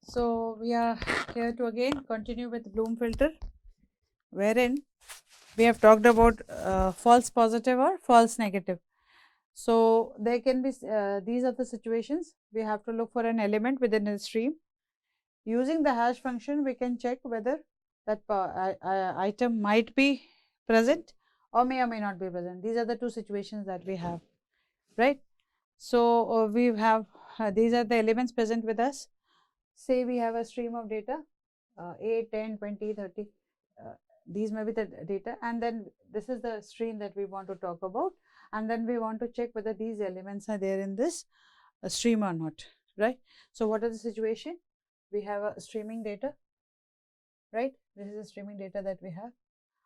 So we are here to again continue with Bloom filter, wherein we have talked about false positive or false negative. So there can be these are the situations we have to look for an element within a stream. Using the hash function, we can check whether that item might be present or may not be present. These are the two situations that we have, right? So we have these are the elements present with us. Say we have a stream of data, 8, 10, 20, 30, these may be the data, and then this is the stream that we want to talk about, and then we want to check whether these elements are there in this stream or not, right? So what is the situation? We have a streaming data, right? This is the streaming data that we have,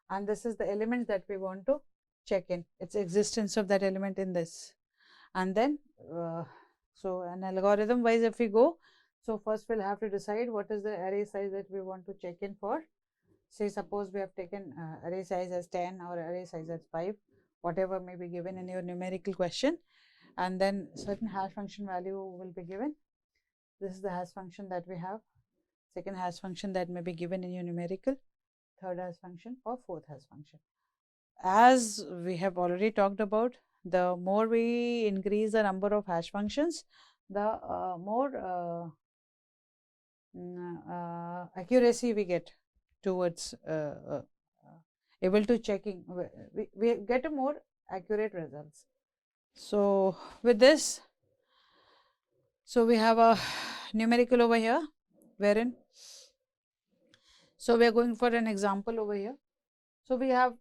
and this is the elements that we want to check in, its existence of that element in this. And then so an algorithm wise, if we go, so first we'll have to decide what is the array size that we want to check in for. Say suppose we have taken array size as 10 or array size as 5, whatever may be given in your numerical question, and then certain hash function value will be given. This is the hash function that we have, second hash function that may be given in your numerical, third hash function, or fourth hash function. As we have already talked about, the more we increase the number of hash functions, the more accuracy we get towards able to checking, we get a more accurate results. So with this, so we have a numerical over here, wherein, so we are going for an example over here. So we have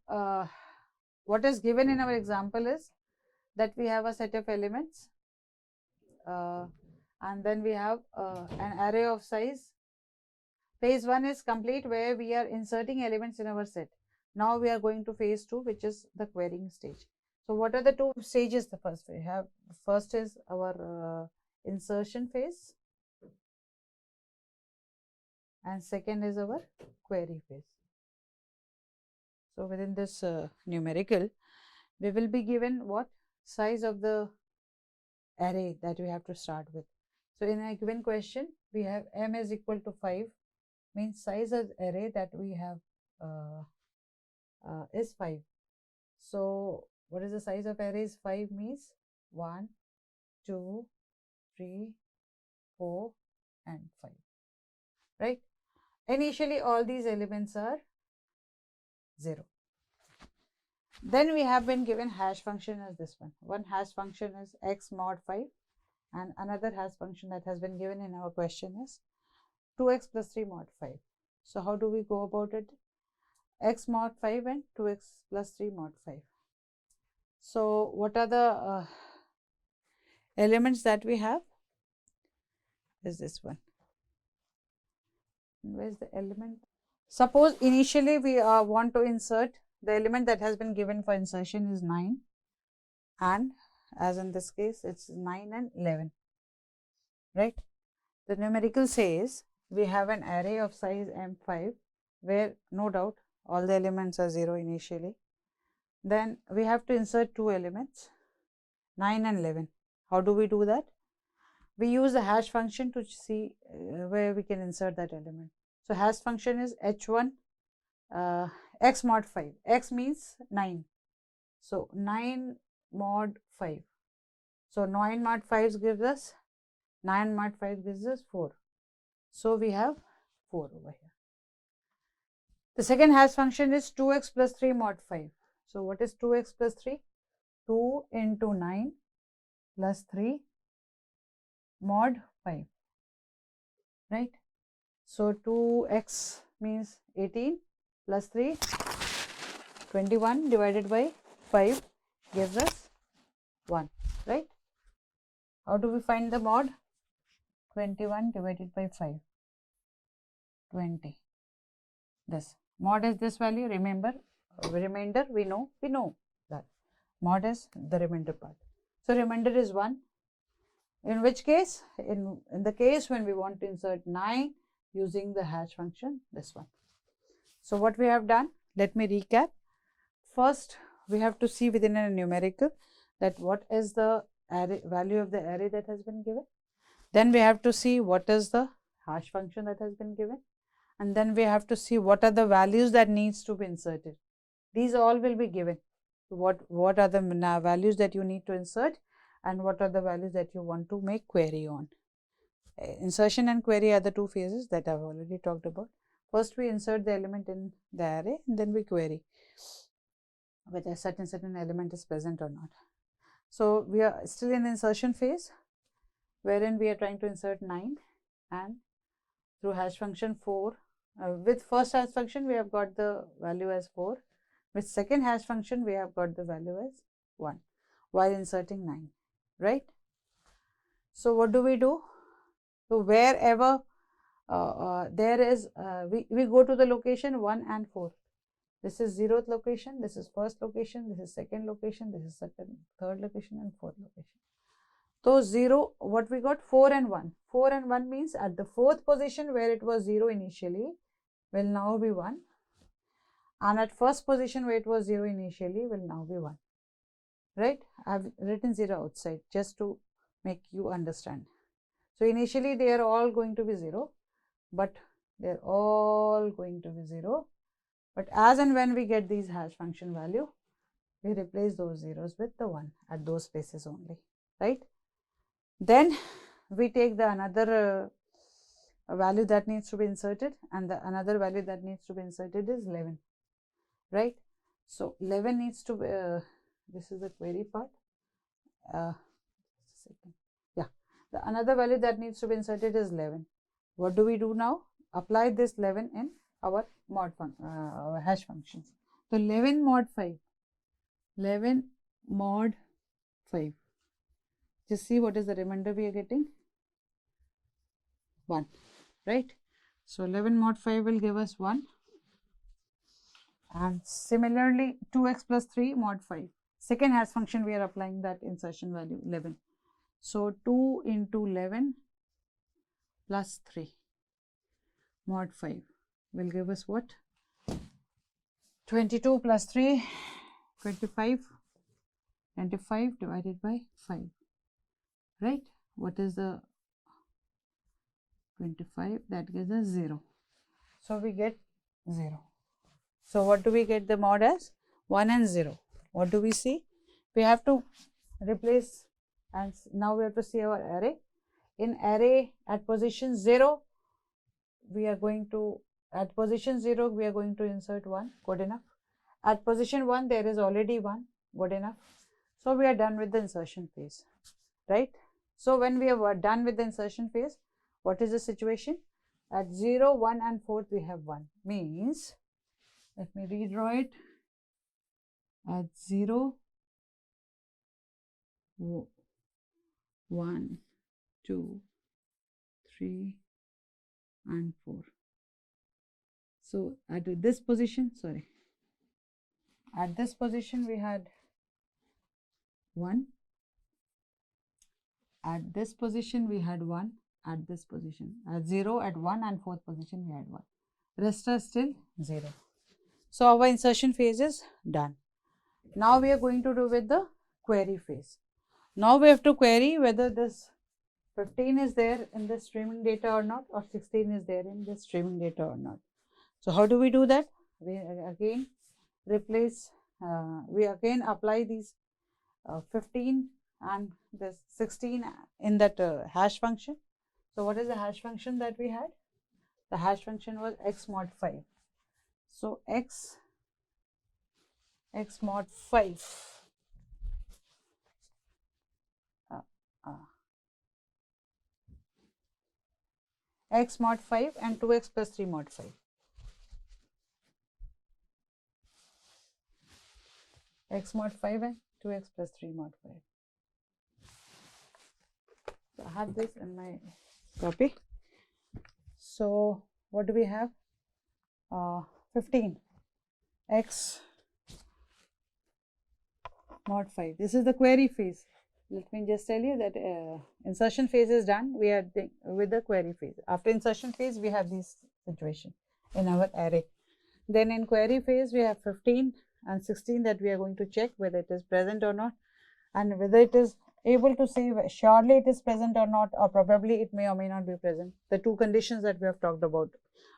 what is given in our example is that we have a set of elements, and then we have an array of size. Phase 1 is complete, where we are inserting elements in our set. Now we are going to phase 2, which is the querying stage. So what are the two stages? The first we have, first is our insertion phase, and second is our query phase. So within this numerical, we will be given what size of the array that we have to start with. So in a given question, we have m is equal to 5, means size of array that we have is 5. So what is the size of array is 5 means 1, 2, 3, 4 and 5, right? Initially all these elements are 0. Then we have been given hash function as this one. One hash function is x mod 5, and another hash function that has been given in our question is 2x plus 3 mod 5. So how do we go about it? X mod 5 and 2x plus 3 mod 5. So what are the elements that we have? Is this one. Where is the element? Suppose initially we want to insert the element that has been given for insertion is 9, and as in this case it's 9 and 11, right? The numerical says we have an array of size m5, where no doubt all the elements are 0 initially. Then we have to insert two elements, 9 and 11. How do we do that? We use the hash function to see where we can insert that element. So hash function is h1 x mod 5. X means 9. So 9 mod 5. So 9 mod 5 gives us 4. So we have 4 over here. The second hash function is 2x plus 3 mod 5. So what is 2x plus 3? 2 into 9 plus 3 mod 5, right? So 2x means 18 plus 3, 21 divided by 5 gives us 1, right? How do we find the mod? 21 divided by 5, 20. This mod is this value. Remember, remainder we know that mod is the remainder part. So remainder is 1. In which case, in the case when we want to insert 9 using the hash function, this one. So what we have done, let me recap. First, we have to see within a numerical that what is the array value of the array that has been given. Then we have to see what is the hash function that has been given, and then we have to see what are the values that needs to be inserted. These all will be given. What are the values that you need to insert, and what are the values that you want to make query on. Insertion and query are the two phases that I've already talked about. First we insert the element in the array, and then we query whether a certain element is present or not. So we are still in insertion phase, wherein we are trying to insert 9, and through hash function 4, with first hash function we have got the value as 4, with second hash function we have got the value as 1 while inserting 9, right? So what do we do? So wherever there is, we go to the location 1 and 4. This is 0th location, this is first location, this is second location, this is third location, and fourth location. So 0, what we got? 4 and 1. 4 and 1 means at the 4th position where it was 0 initially will now be 1, and at first position where it was 0 initially will now be 1, right? I have written 0 outside just to make you understand. So initially they are all going to be 0, but they are all going to be 0. But as and when we get these hash function value, we replace those zeros with the 1 at those places only, right? Then we take the another value that needs to be inserted, and the another value that needs to be inserted is 11, right? So 11 needs to be, this is the query part. Yeah, the another value that needs to be inserted is 11. What do we do now? Apply this 11 in our mod our hash functions. So 11 mod 5, 11 mod 5. Just see what is the remainder we are getting. 1, right? So 11 mod 5 will give us 1, and similarly 2x plus 3 mod 5. Second hash function we are applying that insertion value 11. So 2 into 11 plus 3 mod 5 will give us what? 22 plus 3, 25, 25 divided by 5, right? What is the 25? That gives us 0. So we get 0. So what do we get the mod as? 1 and 0. What do we see? We have to replace, and now we have to see our array. In array at position 0, we are going to, at position 0 we are going to insert 1, good enough. At position 1 there is already 1, good enough. So we are done with the insertion phase, right? So when we are done with the insertion phase, what is the situation? At 0, 1 and 4th we have 1, means, let me redraw it. At 0, 1, 2, 3 and 4. So at this position, sorry, at this position we had 1, at this position we had 1, at this position, at 0, at 1 and 4th position we had 1. Rest are still 0. So our insertion phase is done. Now we are going to do with the query phase. Now we have to query whether this 15 is there in the streaming data or not, or 16 is there in the streaming data or not. So how do we do that? We again replace, we again apply these 15 and this 16 in that hash function. So what is the hash function that we had? The hash function was x mod 5. So x mod 5 x mod 5 and 2x plus 3 mod 5. X mod 5 and 2x plus 3 mod 5. So I have this in my copy. So what do we have? 15 x mod 5. This is the query phase. Let me just tell you that insertion phase is done. We are with the query phase. After insertion phase, we have this situation in our array. Then in query phase, we have 15 and 16 that we are going to check whether it is present or not, and whether it is able to say surely it is present or not, or probably it may or may not be present. The two conditions that we have talked about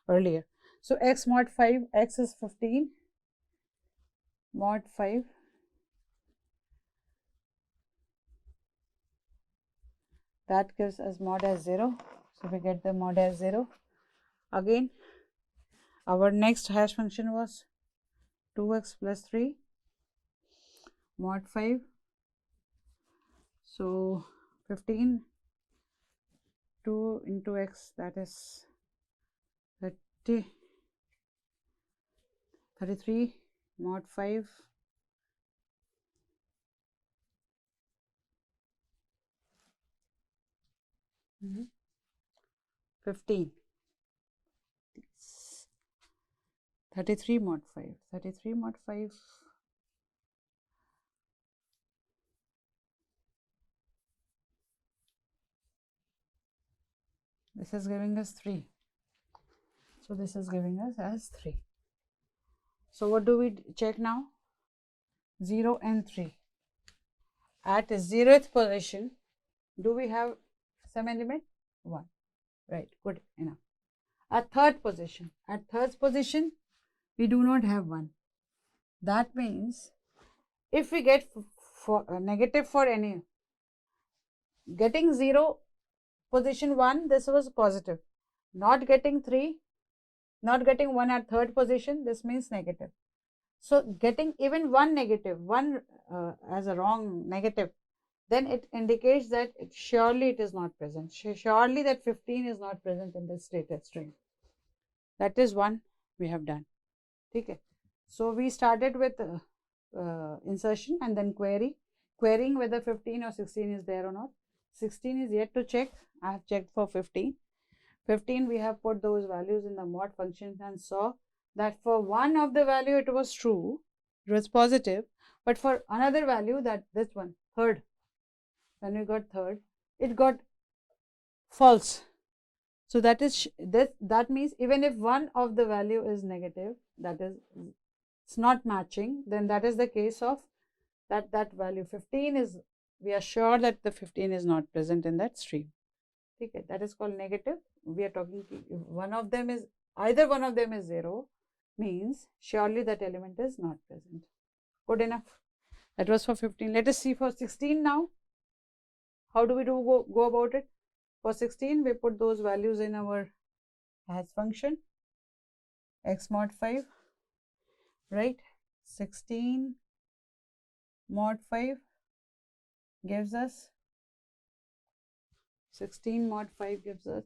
earlier. So x mod 5, x is 15, mod 5, that gives us mod as 0. So we get the mod as 0. Again, our next hash function was 2x plus 3 mod 5. So 15, 2 into x, that is 30, 33 mod 5. Mm-hmm. 15, 33 mod 5, 33 mod 5. This is giving us 3. So this is giving us as 3. So what do we check now? 0 and 3. At 0th position, do we have some element? 1. Right, good enough. At third position, we do not have 1. That means if we get negative for any, getting 0 position 1, this was positive. Not getting 3, not getting 1 at third position, this means negative. So getting even 1 negative, 1 as a wrong negative, then it indicates that surely it is not present. Surely that 15 is not present in this data string. That is one we have done. Okay. So we started with insertion and then querying whether 15 or 16 is there or not. 16 is yet to check. I have checked for 15. 15 we have put those values in the mod function and saw that for one of the value it was true, it was positive, but for another value, that this one, third, when we got third, it got false. So that is that means even if one of the value is negative, that is it's not matching, then that is the case of that value 15 is, we are sure that the 15 is not present in that stream. Okay, that is called negative. We are talking if one of them is, either one of them is 0, means surely that element is not present. Good enough. That was for 15. Let us see for 16 now. How do we go about it? For 16, we put those values in our hash function, x mod 5, right? 16 mod 5 gives us 16 mod 5 gives us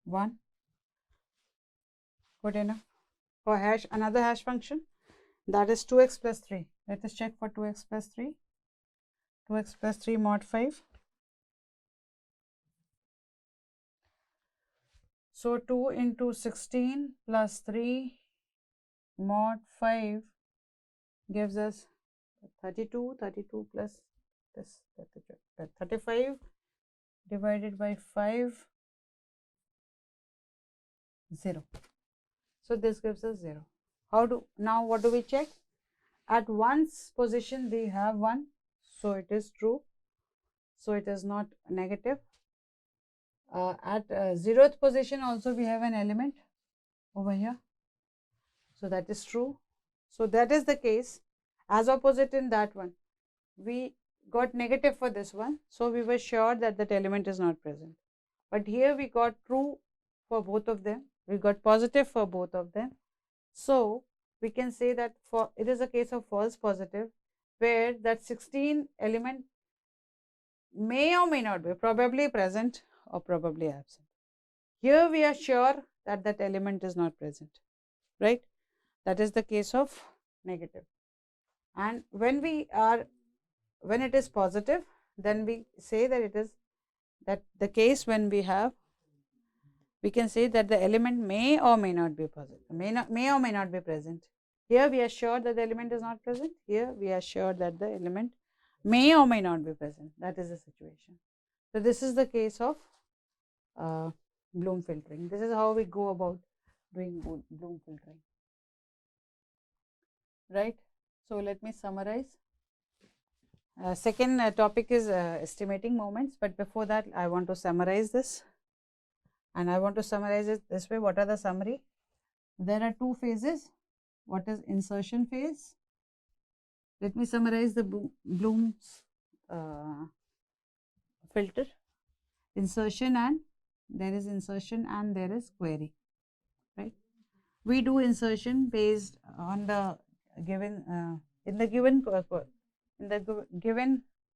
1. Good enough. For hash, another hash function, that is 2x plus 3. Let us check for 2x plus 3. 2x plus 3 mod 5. So 2 into 16 plus 3 mod 5 gives us 32. 32 plus this 35 divided by 5, 0. So this gives us 0. Now what do we check? At 1's position we have 1, so it is true. So it is not negative. At 0th position also we have an element over here. So that is true. So that is the case. As opposite in that one, we got negative for this one. So we were sure that that element is not present. But here we got true for both of them. We got positive for both of them. So we can say that for it is a case of false positive, where that 16 element may or may not be, probably present or probably absent. Here we are sure that that element is not present, right? That is the case of negative. And when it is positive, then we say that it is that the case when we can say that the element may or may not be positive, may or may not be present. Here we are sure that the element is not present. Here we are sure that the element may or may not be present. That is the situation. So this is the case of Bloom filtering. This is how we go about doing Bloom filtering. right? So let me summarize. Second topic is estimating moments, but before that I want to summarize this, and I want to summarize it this way. What are the summary? There are two phases. What is insertion phase? Let me summarize the Bloom's filter. Insertion, and there is insertion and there is query, right? We do insertion based on the given in the given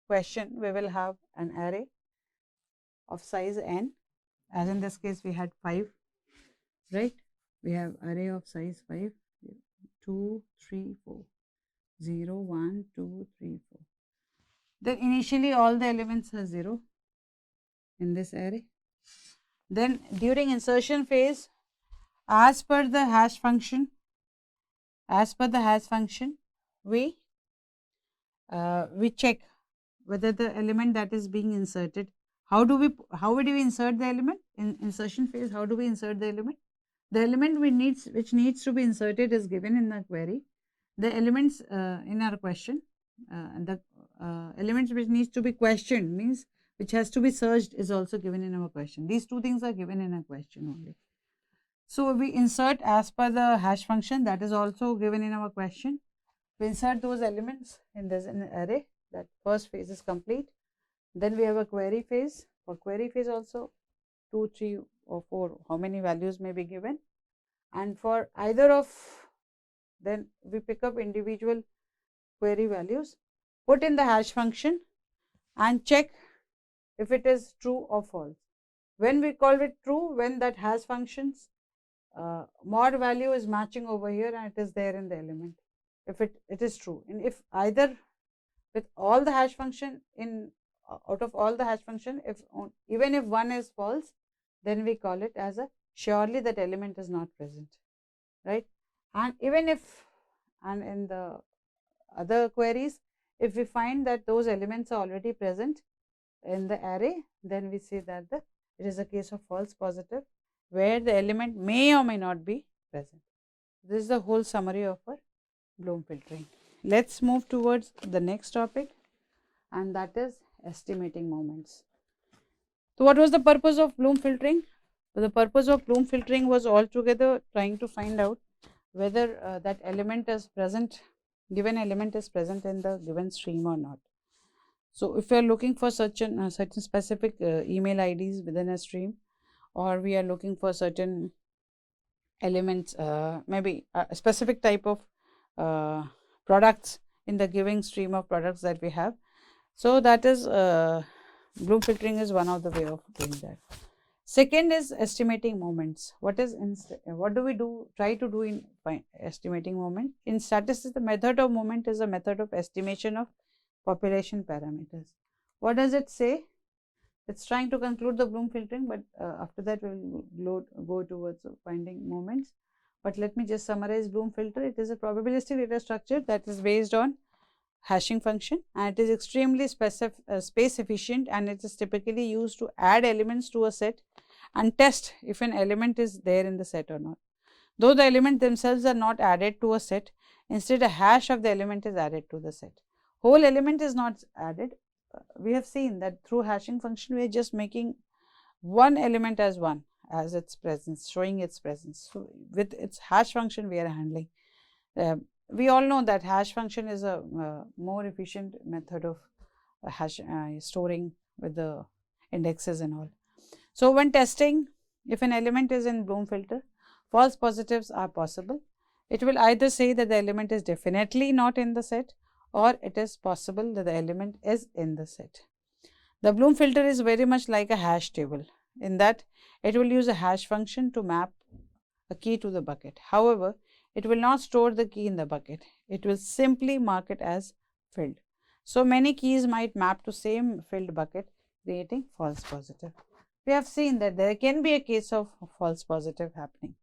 question. We will have an array of size n, as in this case we had 5, right? We have array of size 5, 2, 3, 4, 0, 1, 2, 3, 4. Then initially all the elements are 0 in this array. Then during insertion phase, as per the hash function, we check whether the element that is being inserted. How would we insert the element in insertion phase? How do we insert the element? The element which needs to be inserted is given in the query. The elements in our question, the elements which needs to be questioned, means which has to be searched, is also given in our question. These two things are given in a question only. So we insert as per the hash function, that is also given in our question. We insert those elements in this array. That first phase is complete. Then we have a query phase. For query phase also 2, 3 or 4, how many values may be given, and for either of, then we pick up individual query values, put in the hash function and check if it is true or false. When we call it true, when that hash functions mod value is matching over here and it is there in the element, if it is true. And if either with all the hash function out of all the hash function, even if one is false, then we call it as a surely that element is not present, right? And even if, and in the other queries, if we find that those elements are already present in the array, then we say that it is a case of false positive, where the element may or may not be present. This is the whole summary of our Bloom filtering. Let's move towards the next topic, and that is estimating moments. So what was the purpose of Bloom filtering? So the purpose of Bloom filtering was altogether trying to find out whether that element is present, given element is present in the given stream or not. So if we are looking for certain specific email IDs within a stream, or we are looking for certain elements, maybe a specific type of products in the given stream of products that we have. So that is Bloom filtering is one of the way of doing that. Second is estimating moments. What do we try to do in estimating moment? In statistics, the method of moment is a method of estimation of population parameters. What does it say? It's trying to conclude the Bloom filtering, but after that we will go towards finding moments. But let me just summarize Bloom filter. It is a probabilistic data structure that is based on hashing function, and it is extremely space efficient, and it is typically used to add elements to a set and test if an element is there in the set or not. Though the elements themselves are not added to a set, instead a hash of the element is added to the set. Whole element is not added. We have seen that through hashing function we are just making one element as one, as its presence, showing its presence. So with its hash function we are handling. We all know that hash function is a more efficient method of storing with the indexes and all. So when testing, if an element is in Bloom filter, false positives are possible. It will either say that the element is definitely not in the set, or it is possible that the element is in the set. The Bloom filter is very much like a hash table, in that it will use a hash function to map a key to the bucket. However, it will not store the key in the bucket. It will simply mark it as filled. So many keys might map to same filled bucket, creating false positive. We have seen that there can be a case of false positive happening,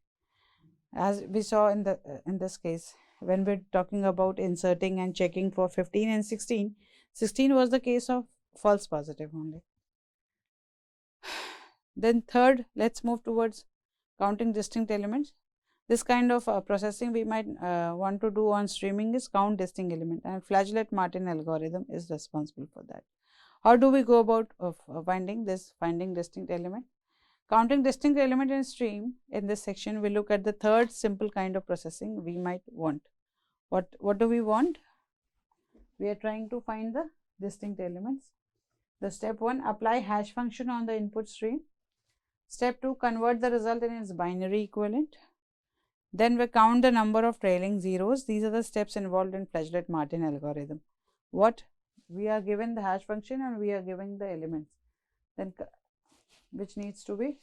as we saw in this case when we're talking about inserting and checking for 15 and 16. 16 was the case of false positive only. Then third, let's move towards counting distinct elements. This kind of processing we might want to do on streaming is count distinct element, and Flageolet-Martin algorithm is responsible for that. How do we go about finding distinct element? Counting distinct element in stream, in this section we look at the third simple kind of processing we might want. What do we want? We are trying to find the distinct elements. The step 1, apply hash function on the input stream. Step 2, convert the result in its binary equivalent. Then we count the number of trailing zeros. These are the steps involved in Flageolet-Martin algorithm. What? We are given the hash function and we are given the elements, then which needs to be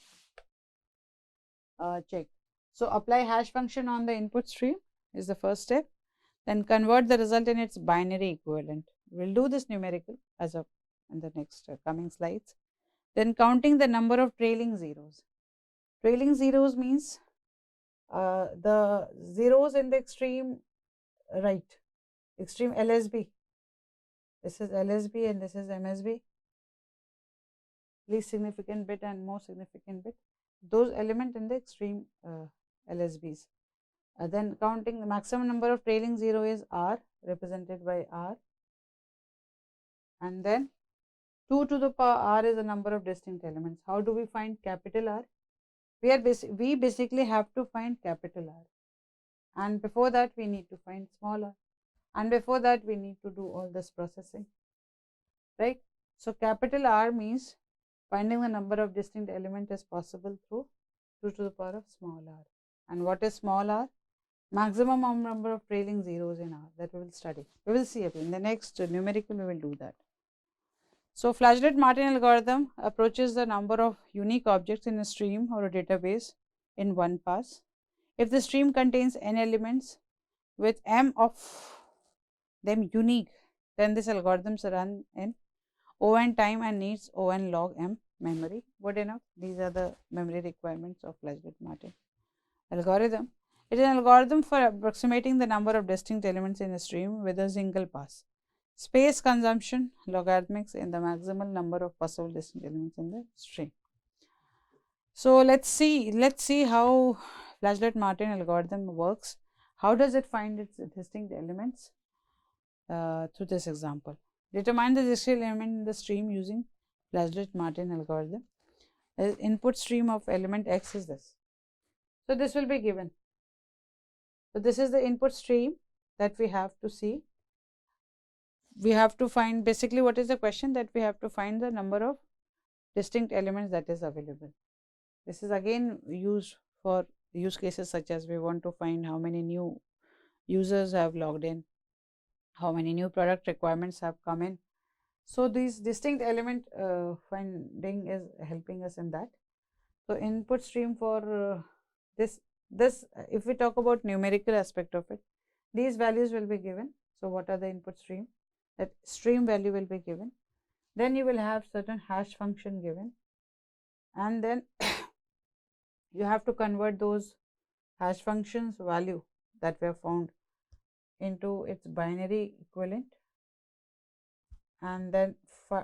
checked. So apply hash function on the input stream is the first step. Then convert the result in its binary equivalent. We'll do this numerical as of in the next coming slides. Then counting the number of trailing zeros. Trailing zeros means the zeros in the extreme right, extreme LSB. This is LSB and this is MSB. Least significant bit and most significant bit. Those element in the extreme LSBs. Then counting the maximum number of trailing zero is R, represented by R. And then 2 to the power R is the number of distinct elements. How do we find capital R? We basically have to find capital R, and before that we need to find small r, and before that we need to do all this processing, right? So capital R means finding the number of distinct elements is possible through 2 to the power of small r. And what is small r? Maximum number of trailing zeros in R, that we will study. We will see in the next numerical we will do that. So Flageolet-Martin algorithm approaches the number of unique objects in a stream or a database in one pass. If the stream contains n elements with m of them unique, then this algorithm is run in O(n) time and needs O(n) log m memory. Good enough. These are the memory requirements of Flageolet-Martin algorithm. It is an algorithm for approximating the number of distinct elements in a stream with a single pass. Space consumption logarithmics in the maximal number of possible distinct elements in the stream. So let's see how Flageolet-Martin algorithm works. How does it find its distinct elements? Through this example. Determine the distinct element in the stream using Flageolet-Martin algorithm. The input stream of element x is this. So this will be given. So this is the input stream that we have to see. We have to find, basically what is the question, that we have to find the number of distinct elements that is available. This is again used for use cases such as we want to find how many new users have logged in, how many new product requirements have come in. So these distinct element finding is helping us in that. So input stream for this if we talk about numerical aspect of it, these values will be given. So what are the input stream? That stream value will be given. Then you will have certain hash function given, and then you have to convert those hash functions value that we have found into its binary equivalent, and then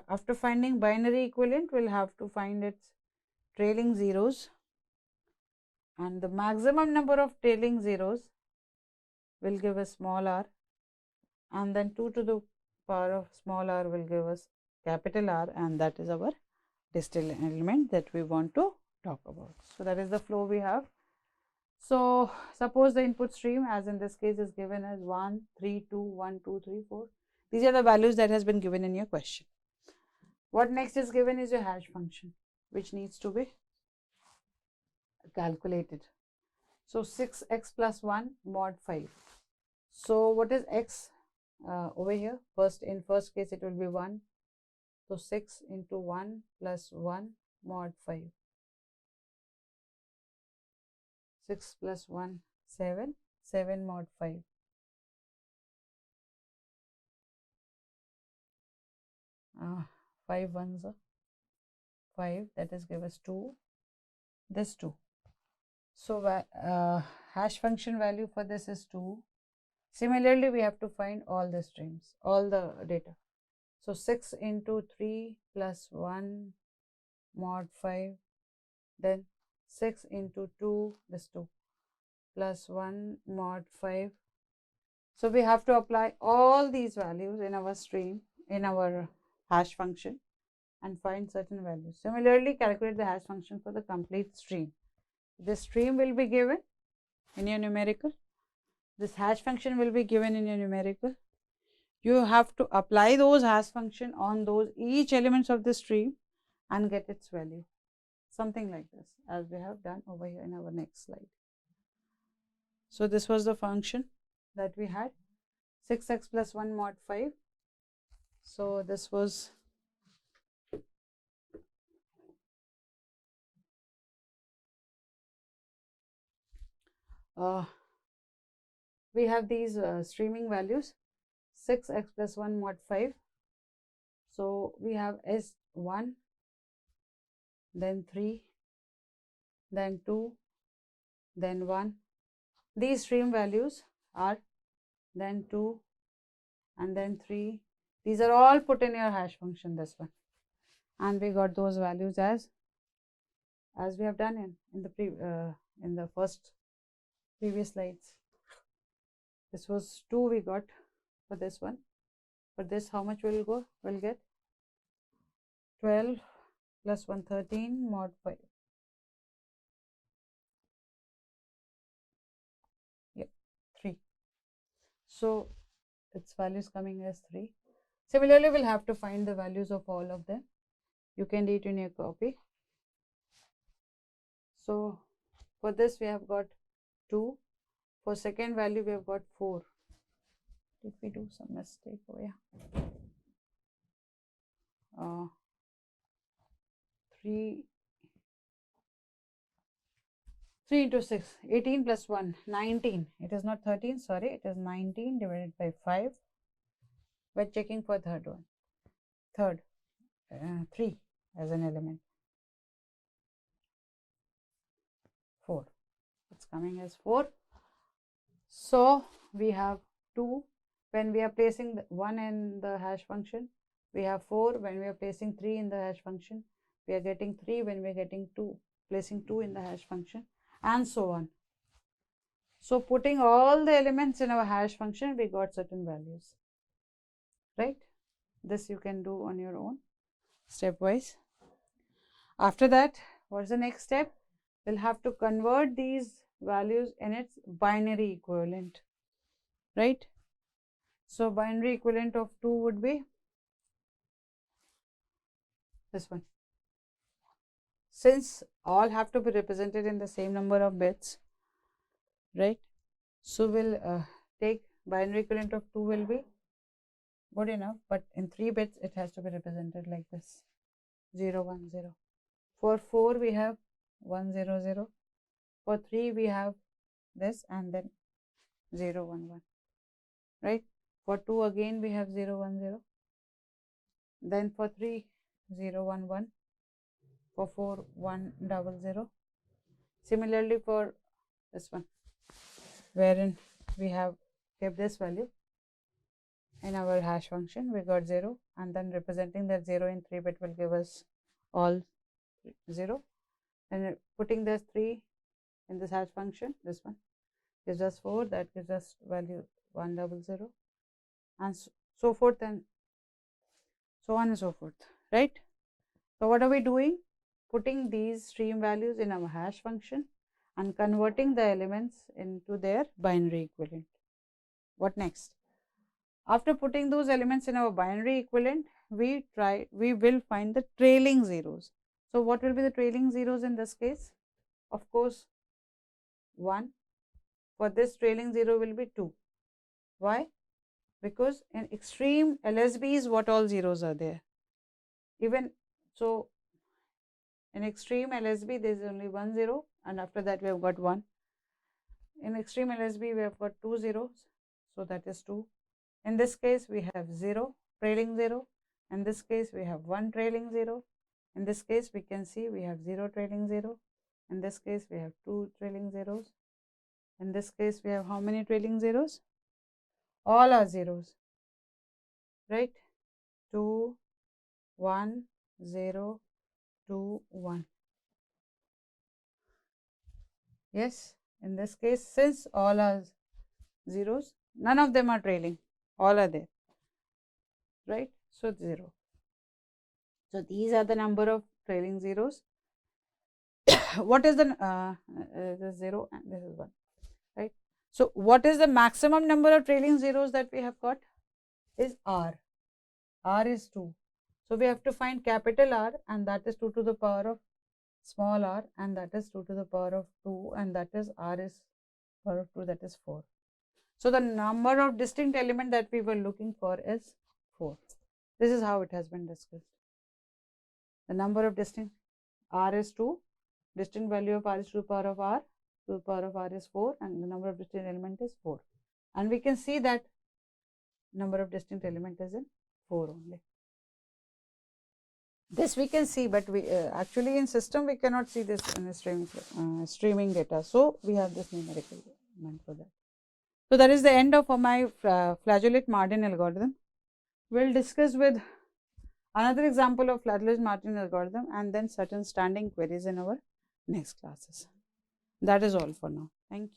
after finding binary equivalent we'll have to find its trailing zeros, and the maximum number of trailing zeros will give us small r, and then 2 to the power of small r will give us capital R, and that is our distinct element that we want to talk about. So that is the flow we have. So suppose the input stream, as in this case, is given as 1, 3, 2, 1, 2, 3, 4. These are the values that has been given in your question. What next is given is your hash function, which needs to be calculated. So 6x plus 1 mod 5. So what is x over here? In first case it will be 1. So 6 into 1 plus 1 mod 5. 6 plus 1, 7, 7 mod 5. Five ones are 5, that is give us 2, this 2. So hash function value for this is 2. Similarly, we have to find all the streams, all the data. So 6 into 3 plus 1 mod 5, then 6 into 2, this 2, plus 1 mod 5. So we have to apply all these values in our stream, in our hash function, and find certain values. Similarly, calculate the hash function for the complete stream. This stream will be given in your numerical. This hash function will be given in your numerical. You have to apply those hash function on those each elements of the stream and get its value. Something like this, as we have done over here in our next slide. So this was the function that we had, 6x plus 1 mod 5. So this was we have these streaming values, 6x plus 1 mod 5. So we have S1, then 3, then 2, then 1. These stream values are then 2 and then 3. These are all put in your hash function, this one, and we got those values as we have done in the first previous slides. This was 2 we got for this one. For this, how much will go? We'll get 12 plus 1, 13 mod 5. Yep, 3. So its values coming as 3. Similarly, we'll have to find the values of all of them. You can do it in your copy. So for this we have got 2. For second value we have got 4. Did we do some mistake? Oh yeah. 3 into 6, 18 plus 1, 19. It is not 13, sorry, it is 19 divided by 5. We're checking for third one. 3 as an element. 4. It's coming as 4. So we have 2 when we are placing the 1 in the hash function. We have 4 when we are placing 3 in the hash function. We are getting 3 when we are getting 2, placing 2 in the hash function, and so on. So putting all the elements in our hash function, we got certain values, right? This you can do on your own, stepwise. After that, what's the next step? We'll have to convert these values in its binary equivalent, right? So binary equivalent of 2 would be this one. Since all have to be represented in the same number of bits, right? So we'll take binary equivalent of 2 will be good enough, but in 3 bits it has to be represented like this, 0 1 0. For 4 we have 1 0 0. For 3 we have this and then 0 1 1, right? For 2 again we have 0 1 0. Then for 3 0 1 1. For 4 1 0 0. Similarly for this one, wherein we have kept this value in our hash function, we got 0, and then representing that 0 in 3 bit will give us all 0, and putting this 3 in this hash function, this one gives us 4, that gives us value 1 0 0, and so forth, and so on and so forth, right? So what are we doing? Putting these stream values in our hash function and converting the elements into their binary equivalent. What next? After putting those elements in our binary equivalent, we will find the trailing zeros. So what will be the trailing zeros in this case? Of course, 1. For this, trailing 0 will be 2. Why? Because in extreme LSBs, what all zeros are there? Even so, in extreme LSB, there is only 1 0, and after that we have got 1. In extreme LSB, we have got 2 zeros, so that is 2. In this case, we have 0, trailing 0. In this case, we have 1 trailing 0. In this case, we can see we have 0 trailing 0. In this case, we have 2 trailing zeros. In this case, we have how many trailing zeros? All are zeros, right? 2, 1, 0, 2, 1. Yes, In this case, since all are zeros, none of them are trailing, all are there, right? So 0. So these are the number of trailing zeros. What is the 0 and this is 1, right? So what is the maximum number of trailing zeros that we have got? Is r. R is 2. So we have to find capital R, and that is 2 to the power of small r, and that is 2 to the power of 2, and that is r is power of 2, that is 4. So the number of distinct element that we were looking for is 4. This is how it has been discussed. The number of distinct, r is 2, distinct value of r is 2 to the power of r, 2 to the power of r is 4, and the number of distinct element is 4. And we can see that number of distinct element is in 4 only. This we can see, but we actually in system we cannot see this in streaming data. So we have this numerical meant for that. So that is the end of my flageolet Martin algorithm. We'll discuss with another example of flageolet Martin algorithm and then certain standing queries in our next classes. That is all for now. Thank you.